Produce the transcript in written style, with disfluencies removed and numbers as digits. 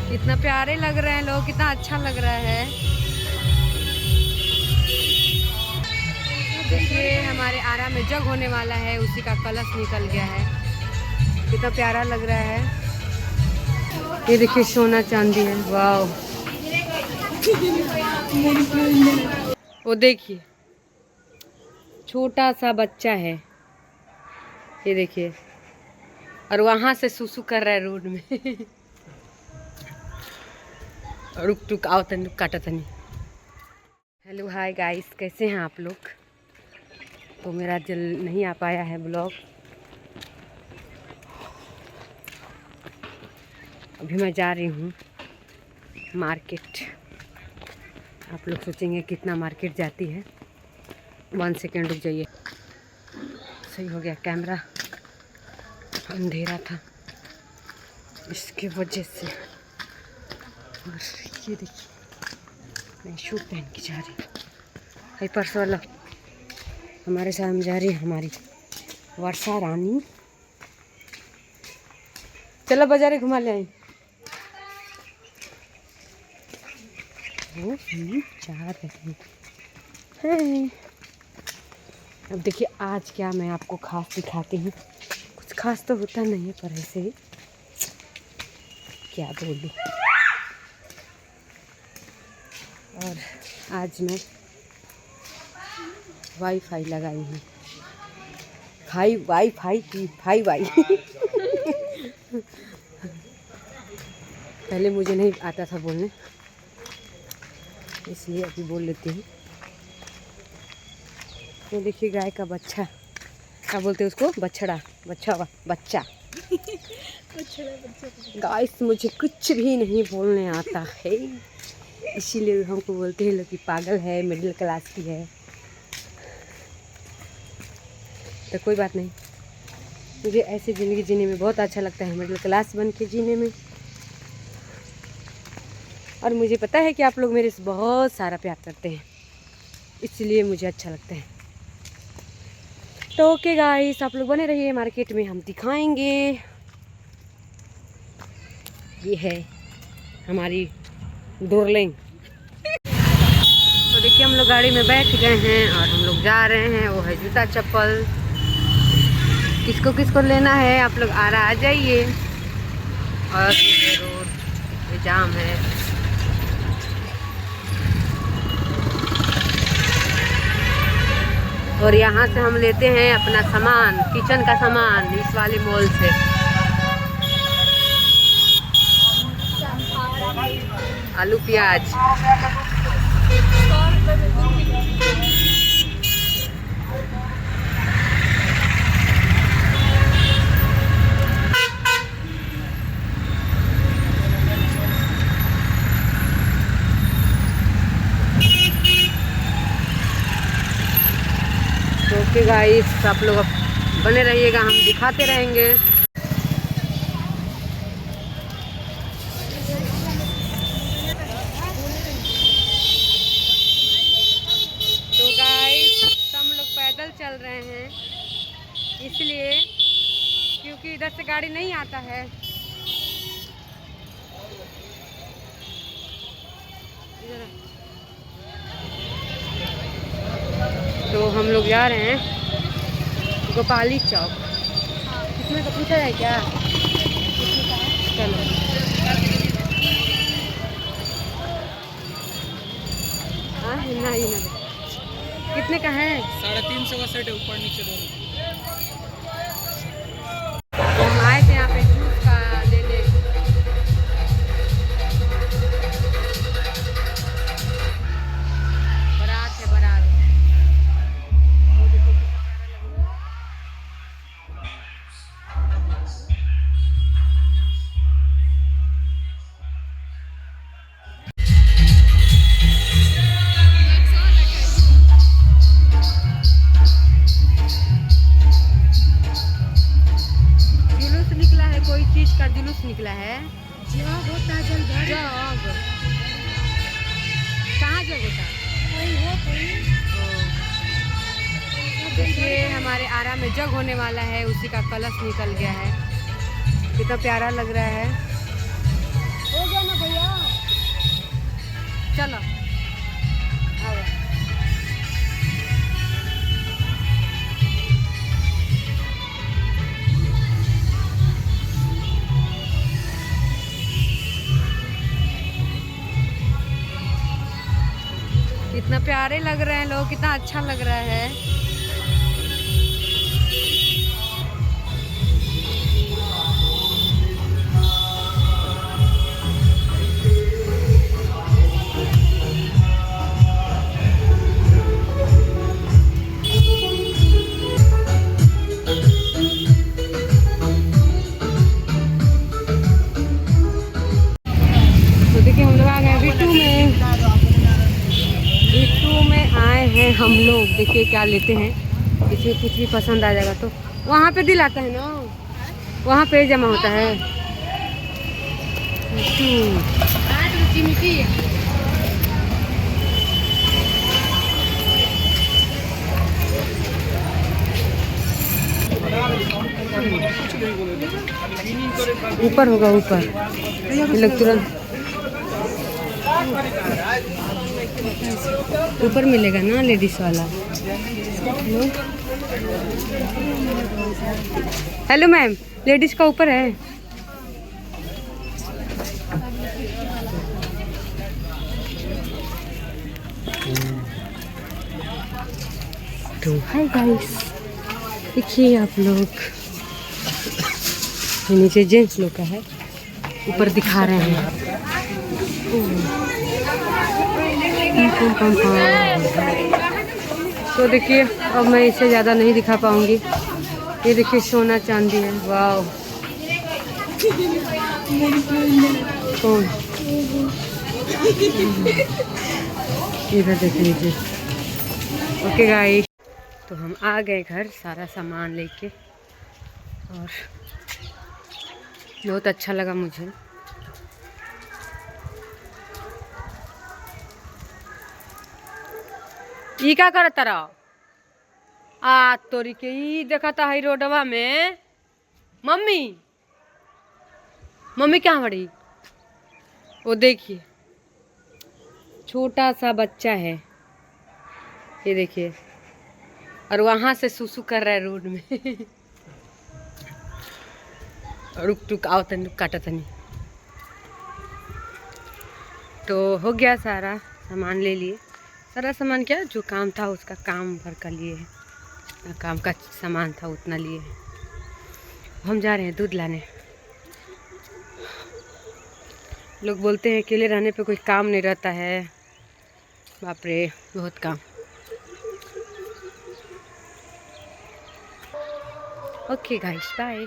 कितना प्यारे लग रहे हैं लोग, कितना अच्छा लग रहा है। देखिए हमारे आरा में जग होने वाला है, उसी का कलश निकल गया है। कितना प्यारा लग रहा है। ये देखिए सोना चांदी है, वाह। वो देखिए छोटा सा बच्चा है, ये देखिए, और वहां से सुसु कर रहा है रोड में। रुक टुक आओ तनी काटा तनी। हेलो हाय गाइस, कैसे हैं आप लोग। तो मेरा जल नहीं आ पाया है ब्लॉग। अभी मैं जा रही हूँ मार्केट। आप लोग सोचेंगे कितना मार्केट जाती है। 1 सेकेंड रुक जाइए। सही हो गया, कैमरा अंधेरा था इसकी वजह से। और ये देखिए मैं शूट पहन के जा रही हूँ। भाई पर्स वाला हमारे साथ हम जा रही है, हमारी वर्षा रानी। चलो बाजारे घुमा ले आई। वो हम जा रहे हैं। अब देखिए आज क्या मैं आपको खास दिखाती हूँ। कुछ खास तो होता नहीं है, पर ऐसे ही क्या बोलूँ। और आज मैं वाईफाई लगाई हूँ। वाईफाई की फाई वाई। पहले मुझे नहीं आता था बोलने, इसलिए अभी बोल लेती हूँ। तो देखिए गाय का बच्चा, क्या बोलते हैं उसको, बछड़ा, बच्चा। गाइस मुझे कुछ भी नहीं बोलने आता है, इसीलिए हमको बोलते हैं लोग कि पागल है, मिडिल क्लास की है। तो कोई बात नहीं, मुझे ऐसी ज़िंदगी जीने में बहुत अच्छा लगता है, मिडिल क्लास बन के जीने में। और मुझे पता है कि आप लोग मेरे से बहुत सारा प्यार करते हैं, इसलिए मुझे अच्छा लगता है। तो ओके गाइस, आप लोग बने रहिए, मार्केट में हम दिखाएंगे। ये है हमारी डोरलिंग। तो देखिए हम लोग गाड़ी में बैठ गए हैं और हम लोग जा रहे हैं। वो है जूता चप्पल, किसको किसको लेना है आप लोग आरा आ जाइए। और ये रोड ये जाम है। और यहाँ से हम लेते हैं अपना सामान, किचन का सामान, इस वाले मॉल से। आलू प्याज ओके गाइस, आप लोग बने रहिएगा, हम दिखाते रहेंगे। तो गाइस हम लोग पैदल चल रहे हैं, इसलिए क्योंकि इधर से गाड़ी नहीं आता है। तो हम लोग जा रहे हैं गोपाली चौक। कितने का पूछा जाए क्या? चलो हाँ ना ही ना। कितने का है? 350 का सेट है, ऊपर नीचे दोनों। हम आए थे यहाँ पे जूस का लेने। बारात है बारात। जुलूस निकला है, कोई चीज का जुलूस निकला है। जग होता है, जल भर जग कहाँ जग होता है? देखिए हमारे आरा में जग होने वाला है, उसी का कलश निकल गया है। कितना प्यारा लग रहा है। हो गया ना कितना प्यारे लग रहे हैं लोग, कितना अच्छा लग रहा है। तो देखिए हम लोग आ गए V2 में। V2 में आए हैं हम लोग। देखिए क्या लेते हैं, इसमें कुछ भी पसंद आ जाएगा तो वहाँ पे दिलाता है ना, वहाँ पे जमा होता है। ऊपर होगा, ऊपर ये लोग तुरंत ऊपर मिलेगा ना लेडीज वाला। हेलो मैम, लेडीज का ऊपर है। तो हाय गाइस, देखिए आप लोग, नीचे जेंट्स लोग का है, ऊपर दिखा रहे हैं। तो देखिए अब मैं इससे ज़्यादा नहीं दिखा पाऊंगी। ये देखिए सोना चांदी है, वाह। कौन इधर देख लीजिए। ओके गाइस, तो हम आ गए घर सारा सामान लेके, और बहुत अच्छा लगा मुझे। ई का करत रहा आ तोरी के, ई देखा था हाई रोडवा में। मम्मी मम्मी क्या बड़ी, वो देखिए छोटा सा बच्चा है, ये देखिए, और वहां से सुसु कर रहा है रोड में। रुक टुक आओ तन काटा तनी। तो हो गया, सारा सामान ले लिए। सारा सामान क्या, जो काम था उसका काम भर कर लिए है, काम का सामान था उतना लिए है। हम जा रहे हैं दूध लाने। लोग बोलते हैं अकेले रहने पे कोई काम नहीं रहता है, बाप रे बहुत काम। Okay guys, bye.